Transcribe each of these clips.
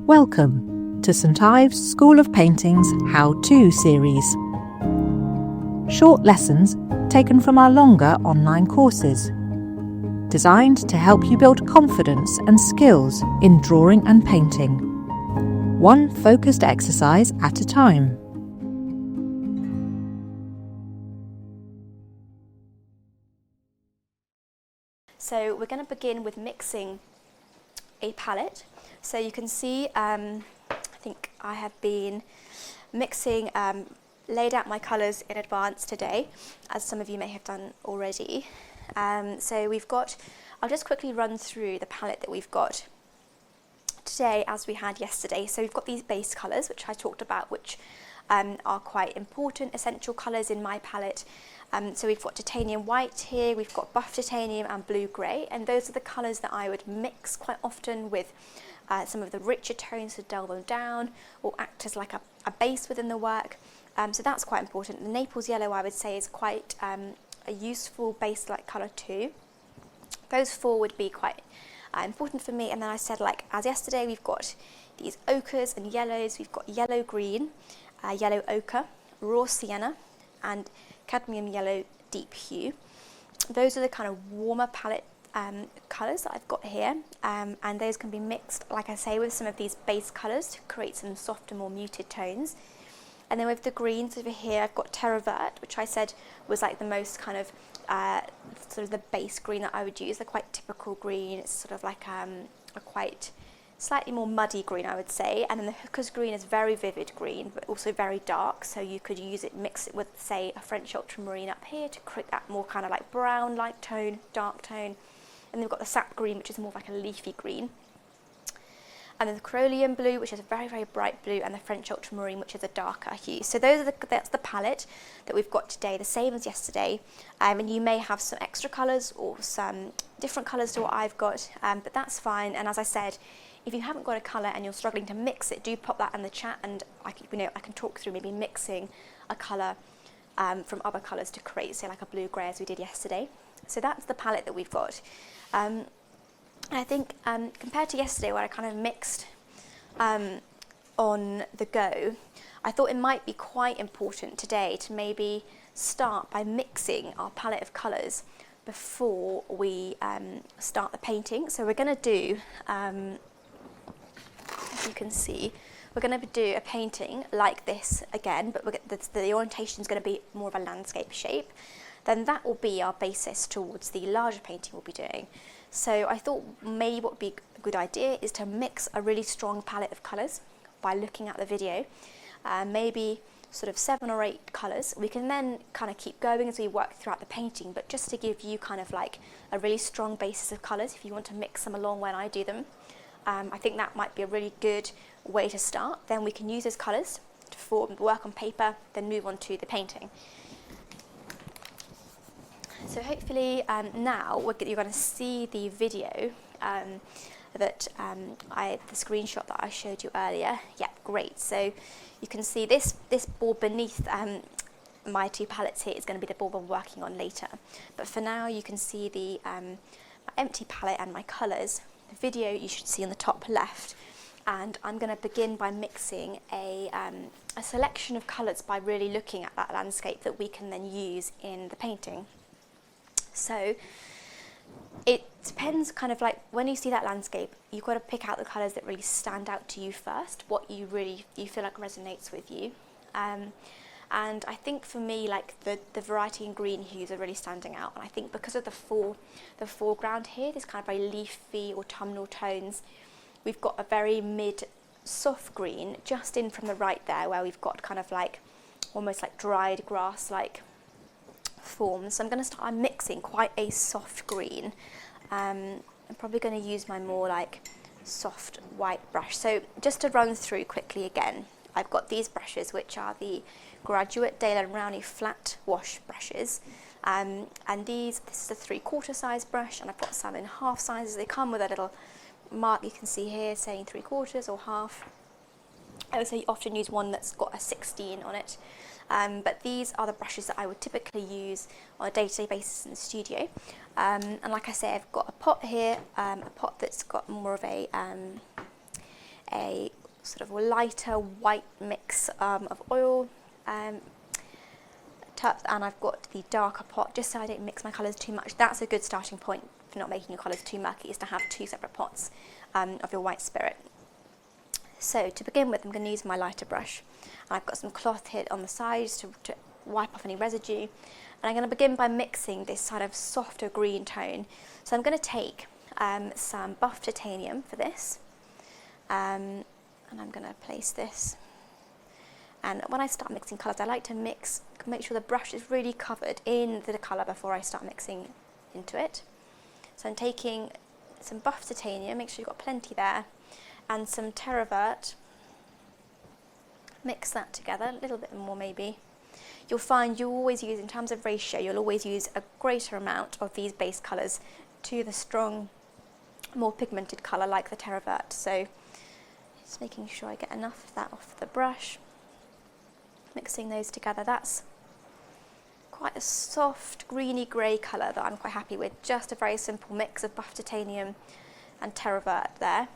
Welcome to St Ives School of Painting's How-To series. Short lessons taken from our longer online courses, designed to help you build confidence and skills in drawing and painting, one focused exercise at a time. So we're going to begin with mixing a palette. So you can see, I think I have been mixing, laid out my colours in advance today, as some of you may have done already. So we've got, I'll just quickly run through the palette that we've got today as we had yesterday. So we've got these base colours, which I talked about, which are quite important, essential colours in my palette. So we've got titanium white here, we've got buff titanium and blue grey, and those are the colours that I would mix quite often with some of the richer tones to dull them down or act as like a base within the work. So that's quite important. The Naples yellow, I would say, is quite a useful base-like colour too. Those four would be quite important for me. And then I said, like as yesterday, we've got these ochres and yellows. We've got yellow green, yellow ochre, raw sienna, and cadmium yellow deep hue. Those are the kind of warmer palette colours that I've got here, and those can be mixed, like I say, with some of these base colours to create some softer, more muted tones. And then with the greens over here, I've got terra vert, which I said was like the most kind of sort of the base green that I would use. They're quite typical green. It's sort of like a quite slightly more muddy green, I would say. And then the hooker's green is very vivid green, but also very dark. So you could use it, mix it with, say, a French ultramarine up here to create that more kind of like brown-like tone, dark tone. And then we've got the sap green, which is more like a leafy green. And then the Corollium blue, which is a very, very bright blue, and the French ultramarine, which is a darker hue. So those are that's the palette that we've got today, the same as yesterday. And you may have some extra colours or some different colours to what I've got, but that's fine. And as I said, if you haven't got a colour and you're struggling to mix it, do pop that in the chat, and I can talk through maybe mixing a colour from other colours to create, say, like a blue-grey as we did yesterday. So that's the palette that we've got. And I think compared to yesterday, where I kind of mixed on the go, I thought it might be quite important today to maybe start by mixing our palette of colours before we start the painting. So we're going to do, as you can see, we're going to do a painting like this again, but the orientation is going to be more of a landscape shape. Then that will be our basis towards the larger painting we'll be doing. So I thought maybe what would be a good idea is to mix a really strong palette of colours by looking at the video, maybe sort of 7 or 8 colours. We can then kind of keep going as we work throughout the painting, but just to give you kind of like a really strong basis of colours if you want to mix them along when I do them. I think that might be a really good way to start. Then we can use those colours to work on paper, then move on to the painting. So hopefully now you're going to see the video the screenshot that I showed you earlier. Yeah, great. So you can see this board beneath my 2 palettes here is going to be the board I'm working on later. But for now, you can see the my empty palette and my colours. The video you should see on the top left. And I'm going to begin by mixing a selection of colours by really looking at that landscape that we can then use in the painting. So it depends, kind of like when you see that landscape, you've got to pick out the colours that really stand out to you first, what you feel like resonates with you. And I think for me, like the variety in green hues are really standing out. And I think because of the foreground here, this kind of very leafy autumnal tones, we've got a very mid soft green just in from the right there, where we've got kind of like almost like dried grass like forms. So I'm going to start mixing quite a soft green. I'm probably going to use my more like soft white brush. So just to run through quickly again, I've got these brushes, which are the Graduate Dale & Rowney flat wash brushes, and this is a 3/4 size brush, and I've got some in half sizes. They come with a little mark you can see here saying 3/4 or half. I also often use one that's got a 16 on it. But these are the brushes that I would typically use on a day-to-day basis in the studio. And like I say, I've got a pot here, a pot that's got more of a sort of lighter white mix of oil, and I've got the darker pot just so I don't mix my colours too much. That's a good starting point for not making your colours too murky, is to have two separate pots of your white spirit. So to begin with, I'm going to use my lighter brush, and I've got some cloth here on the sides to wipe off any residue, and I'm going to begin by mixing this sort of softer green tone. So I'm going to take some buff titanium for this, and I'm going to place this. And when I start mixing colours, I like to make sure the brush is really covered in the colour before I start mixing into it. So I'm taking some buff titanium, make sure you've got plenty there, and some terravert. Mix that together, a little bit more maybe. You'll find you always use, in terms of ratio, you'll always use a greater amount of these base colours to the strong, more pigmented colour like the terravert. So just making sure I get enough of that off the brush. Mixing those together, that's quite a soft greeny grey colour that I'm quite happy with. Just a very simple mix of buff titanium and terravert there.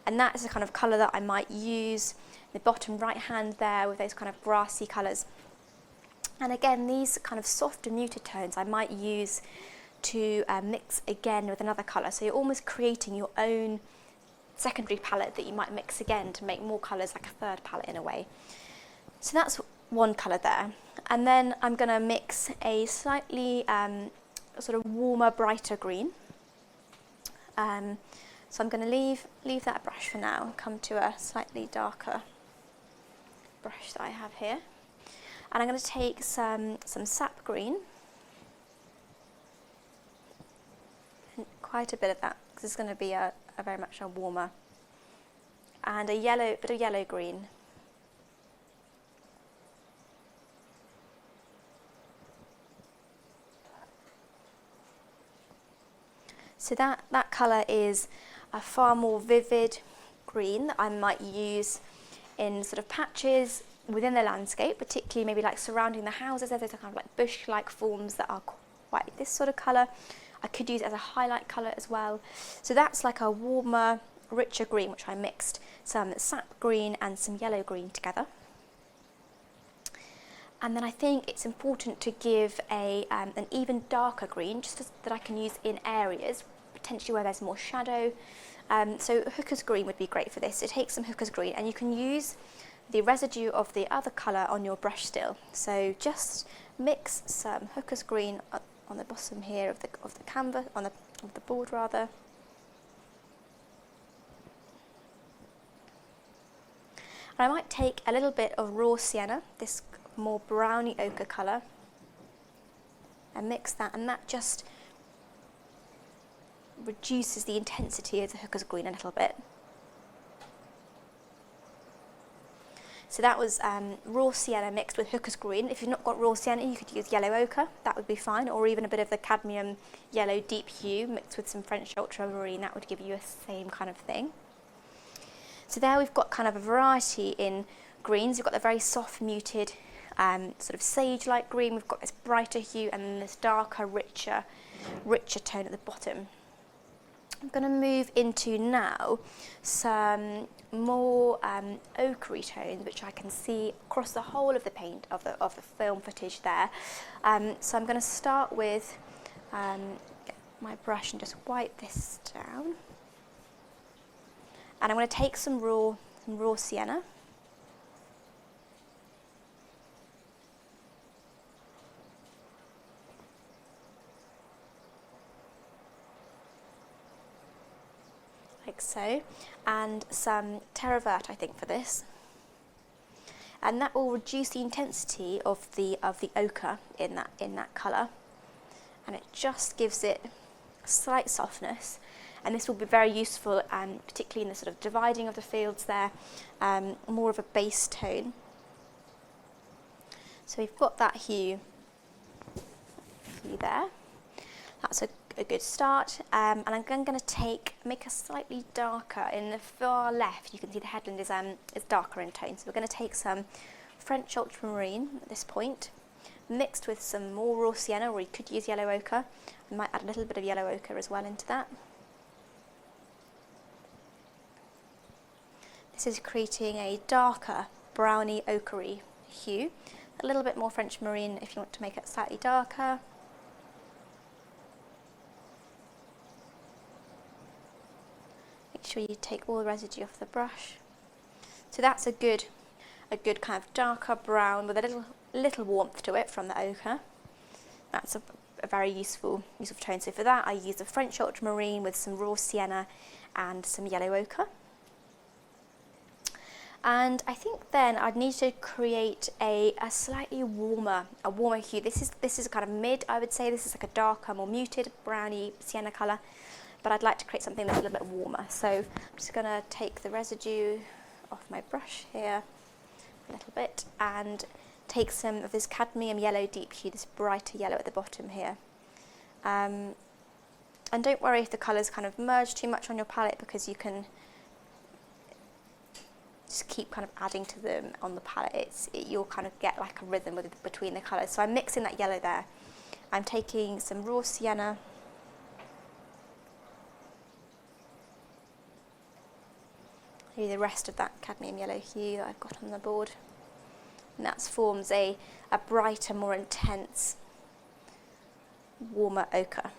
And that is the kind of colour that I might use in the bottom right hand there with those kind of grassy colours. And again, these kind of softer muted tones I might use to mix again with another colour. So you're almost creating your own secondary palette that you might mix again to make more colours, like a third palette in a way. So that's one colour there. And then I'm going to mix a slightly sort of warmer, brighter green. So I'm going to leave that brush for now and come to a slightly darker brush that I have here. And I'm going to take some sap green, and quite a bit of that, because it's going to be a very much a warmer, and a bit of yellow green. So that colour is a far more vivid green that I might use in sort of patches within the landscape, particularly maybe like surrounding the houses. There's kind of like bush-like forms that are quite this sort of colour. I could use it as a highlight colour as well. So that's like a warmer, richer green, which I mixed some sap green and some yellow green together. And then I think it's important to give an even darker green, just that I can use in areas, potentially where there's more shadow. So hooker's green would be great for this. So take some hooker's green, and you can use the residue of the other colour on your brush still. So just mix some hooker's green on the bottom here of the canvas, of the board rather. And I might take a little bit of raw sienna, this more browny ochre colour, and mix that, and that just reduces the intensity of the hooker's green a little bit. So that was raw sienna mixed with hooker's green. If you've not got raw sienna, you could use yellow ochre, that would be fine, or even a bit of the cadmium yellow deep hue mixed with some French ultramarine, that would give you a same kind of thing. So there we've got kind of a variety in greens. We've got the very soft muted sort of sage-like green, we've got this brighter hue, and then this darker, richer tone at the bottom. I'm going to move into now some more ochre tones, which I can see across the whole of the paint of the film footage there. So I'm going to start with get my brush and just wipe this down, and I'm going to take some raw sienna. Like so, and some terravert I think for this, and that will reduce the intensity of the ochre in that colour, and it just gives it a slight softness, and this will be very useful, particularly in the sort of dividing of the fields there, more of a base tone. So we've got that hue there. That's a good start, and I'm going to make a slightly darker in the far left. You can see the headland is darker in tone, so we're going to take some French ultramarine at this point, mixed with some more raw sienna, or you could use yellow ochre. I might add a little bit of yellow ochre as well into that. This is creating a darker browny ochre hue. A little bit more French marine if you want to make it slightly darker. Make sure you take all the residue off the brush. So that's a good kind of darker brown with a little warmth to it from the ochre. That's a very useful tone. So for that I use a French ultramarine with some raw sienna and some yellow ochre. And I think then I'd need to create a slightly warmer hue. This is kind of mid, I would say. This is like a darker, more muted browny sienna colour, but I'd like to create something that's a little bit warmer. So I'm just going to take the residue off my brush here a little bit and take some of this cadmium yellow deep hue, this brighter yellow at the bottom here. And don't worry if the colours kind of merge too much on your palette, because you can just keep kind of adding to them on the palette. You'll kind of get like a rhythm between the colours. So I'm mixing that yellow there. I'm taking some raw sienna, the rest of that cadmium yellow hue that I've got on the board, and that forms a brighter, more intense, warmer ochre.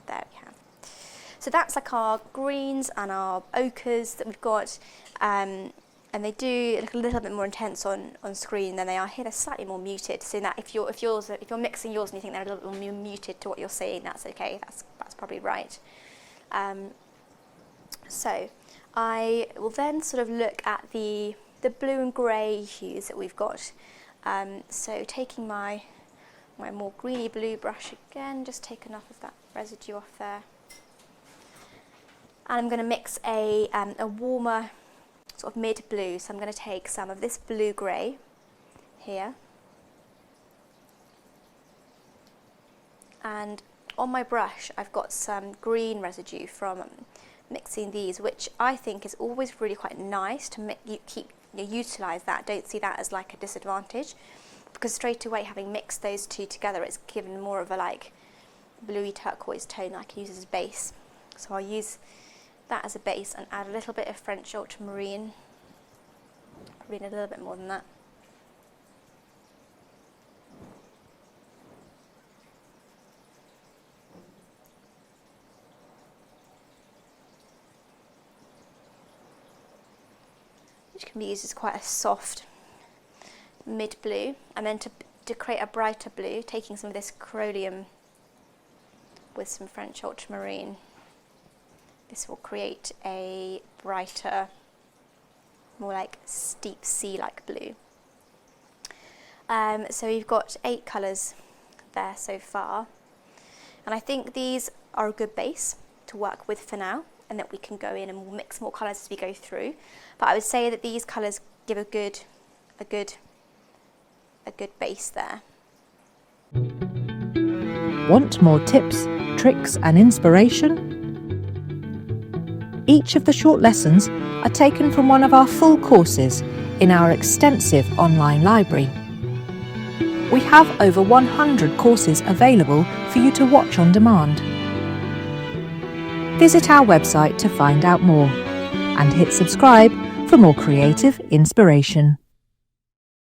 There we have. So that's like our greens and our ochres that we've got, and they do look a little bit more intense on screen than they are here. They're slightly more muted. So that if you're mixing yours and you think they're a little more muted to what you're seeing, that's okay. That's probably right. So I will then sort of look at the blue and grey hues that we've got. So taking my more greeny blue brush again, just take enough of that residue off there. And I'm going to mix a warmer sort of mid blue. So I'm going to take some of this blue grey here. And on my brush I've got some green residue from mixing these, which I think is always really quite nice to utilise that. Don't see that as like a disadvantage, because straight away, having mixed those two together, it's given more of a like bluey turquoise tone I can use as a base. So I'll use that as a base and add a little bit of French ultramarine, probably a little bit more than that. Which can be used as quite a soft mid blue, and then to create a brighter blue, taking some of this corollium with some French ultramarine. This will create a brighter, more like steep sea-like blue. So you've got 8 colours there so far, and I think these are a good base to work with for now, and that we can go in and we'll mix more colours as we go through. But I would say that these colours give a good base there. Want more tips, tricks and inspiration? Each of the short lessons are taken from one of our full courses in our extensive online library. We have over 100 courses available for you to watch on demand. Visit our website to find out more, and hit subscribe for more creative inspiration.